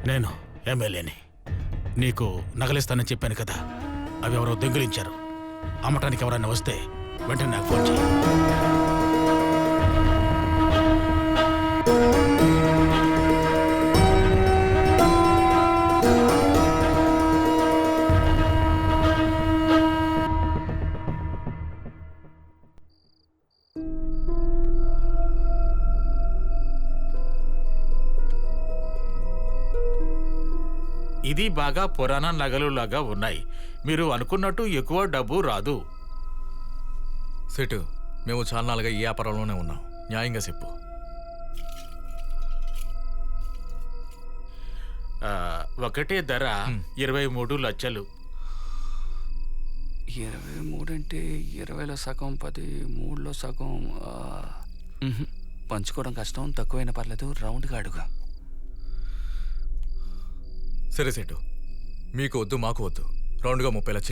నేను ఎమ్మెల్యేని. నీకు నగలిస్తానని చెప్పాను కదా, అవి ఎవరో దొంగిలించారు. అమ్మటానికి ఎవరైనా వస్తే వెంటనే నాకు ఫోన్ చేయి. ఇది బాగా పురాణ నగలులాగా ఉన్నాయి. మీరు అనుకున్నట్టు ఎక్కువ డబ్బు రాదు. సెటు, మేము చాలా నాలుగా ఈ వ్యాపారంలోనే ఉన్నాం. న్యాయంగా చెప్పు. ఒకటే ధర 23 లక్షలు. 23 అంటే 20లో సగం 10, 3లో సగం. పంచుకోవడం కష్టం, తక్కువైనా పర్లేదు, రౌండ్గా అడుగు. సరే సెటు, మీకు వద్దు మాకు వద్దు, రౌండ్గా 30 లక్షలు